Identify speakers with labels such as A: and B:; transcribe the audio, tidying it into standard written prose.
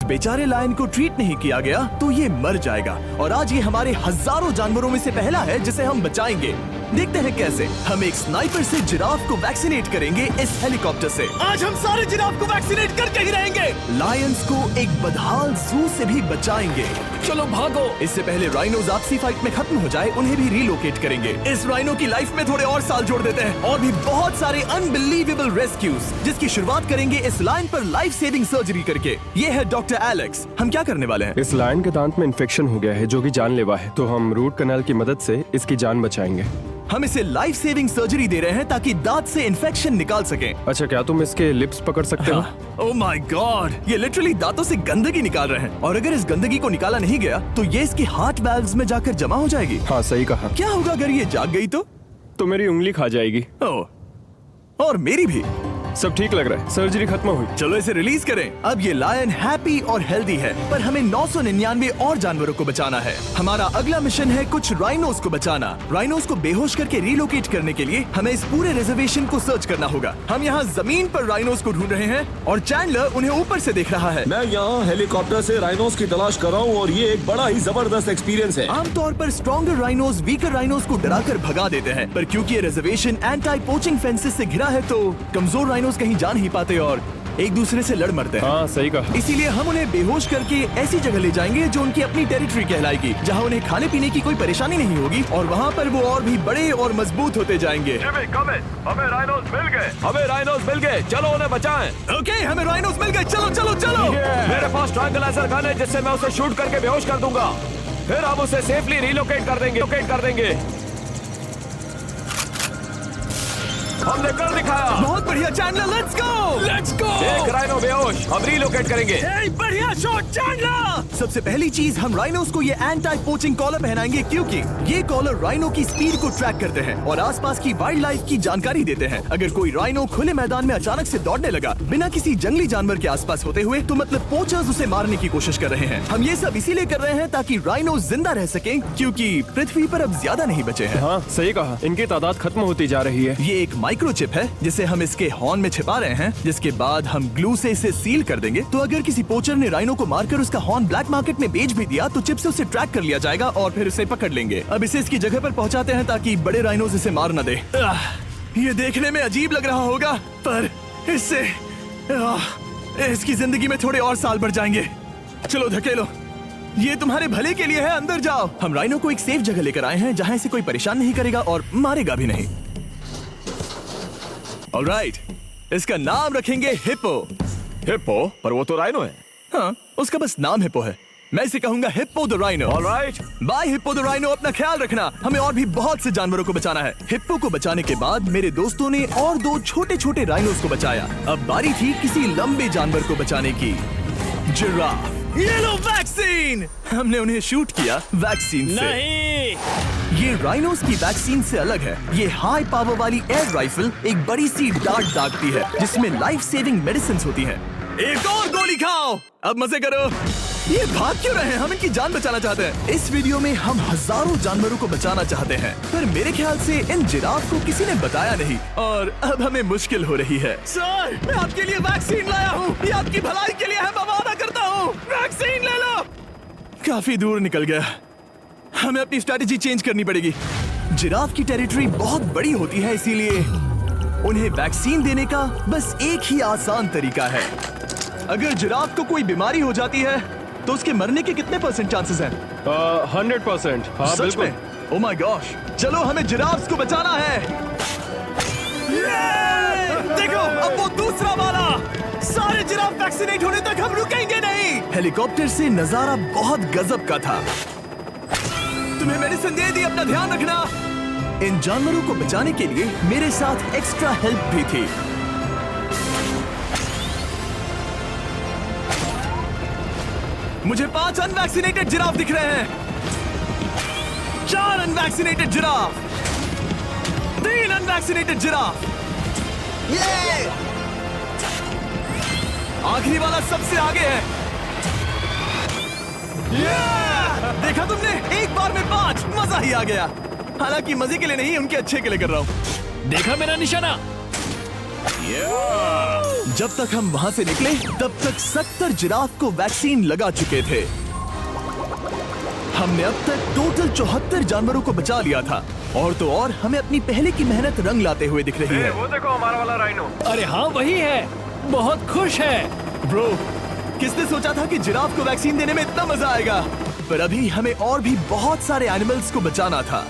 A: बेचारे लायन को ट्रीट नहीं किया गया तो ये मर जाएगा और आज ये हमारे हजारों जानवरों में से पहला है जिसे हम बचाएंगे। देखते हैं कैसे। हम एक स्नाइपर से जिराफ को वैक्सीनेट करेंगे इस हेलीकॉप्टर से। आज हम सारे जिराफ को वैक्सीनेट करके ही रहेंगे। लायंस को एक बदहाल जू से भी बचाएंगे। चलो भागो। इससे पहले राइनोज आपसी फाइट में खत्म हो जाए उन्हें भी रिलोकेट करेंगे। इस राइनो की लाइफ में थोड़े और साल जोड़ देते हैं और भी बहुत सारे अनबिलीवेबल रेस्क्यूज जिसकी शुरुआत करेंगे इस लायन पर लाइफ सेविंग सर्जरी करके। ये है डॉक्टर एलेक्स। हम क्या करने वाले हैं?
B: इस लायन के दांत में इन्फेक्शन हो गया है जो कि जानलेवा है, तो हम रूट कैनाल की मदद से इसकी जान बचाएंगे।
A: हम इसे लाइफ सेविंग सर्जरी दे रहे हैं ताकि दांत से इन्फेक्शन निकाल सकें।
B: अच्छा, क्या तुम इसके लिप्स पकड़ सकते हो?
A: ओह माय गॉड, ये लिटरली दांतों से गंदगी निकाल रहे हैं और अगर इस गंदगी को निकाला नहीं गया तो ये इसकी हार्ट वाल्व्स में जाकर जमा हो जाएगी।
B: हाँ, सही कहा।
A: क्या होगा अगर ये जाग गई तो
B: मेरी उंगली खा जाएगी।
A: ओह, और मेरी भी।
B: सब ठीक लग रहा है, सर्जरी खत्म हुई।
A: चलो इसे रिलीज करें। अब ये लायन हैप्पी और हेल्दी है, पर हमें 999 और जानवरों को बचाना है। हमारा अगला मिशन है कुछ राइनोस को बचाना। राइनोस को बेहोश करके रिलोकेट करने के लिए हमें इस पूरे रिजर्वेशन को सर्च करना होगा। हम यहाँ जमीन पर राइनोस को ढूंढ रहे हैं और चैंडलर उन्हें ऊपर से देख रहा है।
C: मैं यहाँ हेलीकॉप्टर से राइनोस की तलाश कर रहा हूँ और ये एक बड़ा ही जबरदस्त एक्सपीरियंस है।
A: आमतौर पर स्ट्रॉन्गर राइनोस वीकर राइनोस को डराकर भगा देते हैं, पर क्योंकि ये रिजर्वेशन एंटी पोचिंग फेंसेस से घिरा है तो कमजोर राइनोस कहीं जा नहीं पाते और एक दूसरे से लड़ मरते हैं।
B: हाँ, सही कहा।
A: इसीलिए हम उन्हें बेहोश करके ऐसी जगह ले जाएंगे जो उनकी अपनी टेरिटरी कहलाएगी, जहाँ उन्हें खाने पीने की कोई परेशानी नहीं होगी और वहाँ पर वो और भी बड़े और मजबूत होते जाएंगे।
C: हमें राइनोस मिल गए। हमें राइनोस मिल गए, चलो उन्हें बचाएं।
A: ओके, हमें राइनोस मिल गए। चलो चलो चलो।
C: मेरे पास ट्रैंगलाइजर गन है जिससे मैं उसे शूट करके बेहोश कर दूंगा, फिर हम उसे सेफली रिलोकेट कर देंगे। हमने कर दिखाया।
A: बहुत बढ़िया चैंडलर, लेट्स गो।
C: एक राइनो बेहोश, हम रिलोकेट करेंगे।
A: बढ़िया शॉट चैंडलर। सबसे पहली चीज, हम राइनोस को ये एंटी पोचिंग कॉलर पहनाएंगे क्योंकि ये कॉलर राइनो की स्पीड को ट्रैक करते हैं और आसपास की वाइल्ड लाइफ की जानकारी देते हैं। अगर कोई राइनो खुले मैदान में अचानक से दौड़ने लगा बिना किसी जंगली जानवर के आसपास होते हुए तो मतलब पोचर्स उसे मारने की कोशिश कर रहे हैं। हम ये सब इसीलिए कर रहे हैं ताकि राइनो जिंदा रह सकें क्योंकि पृथ्वी पर अब ज्यादा नहीं बचे हैं।
B: हाँ, सही कहा। इनकी तादाद खत्म होती जा रही है।
A: ये एक माइक्रोचिप है जिसे हम इसके हॉर्न में छिपा रहे हैं, जिसके बाद हम ग्लू से इसे सील कर देंगे। तो अगर किसी पोचर ने राइनो को मारकर उसका हॉर्न ब्लैक मार्केट में बेच भी दिया तो चिप से उसे ट्रैक कर लिया जाएगा और फिर उसे पकड़ लेंगे। अब इसे इसकी जगह पर पहुंचाते हैं ताकि बड़े राइनोस इसे मार न दे। ये देखने में अजीब लग रहा होगा पर इससे इसकी जिंदगी में थोड़े और साल बढ़ जाएंगे। चलो धकेलो, ये तुम्हारे भले के लिए है, अंदर जाओ। हम राइनो को एक सेफ जगह लेकर आए हैं जहाँ इसे कोई परेशान नहीं करेगा और मारेगा भी नहीं। ऑलराइट, इसका नाम रखेंगे हिप्पो।
C: हिप्पो? पर वो तो राइनो है।
A: हाँ, उसका बस नाम हिप्पो है। मैं इसे कहूंगा hippo the rhino.
C: Alright.
A: Bye hippo the rhino. अपना ख्याल रखना, हमें और भी बहुत से जानवरों को बचाना है। हिप्पो को बचाने के बाद मेरे दोस्तों ने और 2 छोटे छोटे राइनोस को बचाया। अब बारी थी किसी लंबे जानवर को बचाने की। जिराफ। ये लो वैक्सीन। हमने उन्हें शूट किया वैक्सीन से।
C: नहीं,
A: ये राइनोस की वैक्सीन से अलग है। ये हाई पावर वाली एयर राइफल एक बड़ी सी डार्ट दागती है जिसमें लाइफ सेविंग मेडिसिन होती हैं। एक और गोली खाओ, अब मजे करो। ये भाग क्यों रहे हैं? हम इनकी जान बचाना चाहते हैं। इस वीडियो में हम हजारों जानवरों को बचाना चाहते हैं, पर मेरे ख्याल से इन जिराफ को किसी ने बताया नहीं और अब हमें मुश्किल हो रही है। सर, मैं आपके लिए वैक्सीन लाया हूँ। ये आपकी भलाई के लिए है, मैं वादा करता हूँ। वैक्सीन ले लो। काफी दूर निकल गया, हमें अपनी स्ट्रेटेजी चेंज करनी पड़ेगी। जिराफ की टेरिटरी बहुत बड़ी होती है, इसीलिए उन्हें वैक्सीन देने का बस एक ही आसान तरीका है। अगर जिराफ को कोई बीमारी हो जाती है तो उसके मरने के कितने % चांसेस हैं?
B: 100%। हाँ,
A: सच
B: बिल्कुल।
A: में? ओह माय गॉश, चलो हमें जिराफ्स को बचाना है। देखो, अब वो दूसरा वाला। सारे जिराफ वैक्सीनेट होने तक हम रुकेंगे नहीं। हेलीकॉप्टर से नजारा बहुत गजब का था। तुम्हें मेडिसिन दे दी, अपना ध्यान रखना। इन जानवरों को बचाने के लिए मेरे साथ एक्स्ट्रा हेल्प भी थी। मुझे 5 अनवैक्सीनेटेड जिराफ दिख रहे हैं। 4 अनवैक्सीनेटेड जिराफ, 3 अनवैक्सीनेटेड जिराफ। ये आखिरी वाला सबसे आगे है। देखा तुमने, एक बार में 5। मजा ही आ गया। हालांकि मजे के लिए नहीं, उनके अच्छे के लिए कर रहा हूँ।
D: देखा मेरा निशाना?
A: जब तक हम वहाँ से निकले तब तक 70 जिराफ को वैक्सीन लगा चुके थे। हमने अब तक टोटल 74 जानवरों को बचा लिया था। और तो और हमें अपनी पहले की मेहनत रंग लाते हुए दिख रही है।
C: वो देखो हमारा वाला राइनो।
D: अरे हाँ वही है, बहुत खुश है।
A: ब्रो, किसने सोचा था कि जिराफ को वैक्सीन देने में इतना मजा आएगा? पर अभी हमें और भी बहुत सारे एनिमल्स को बचाना था।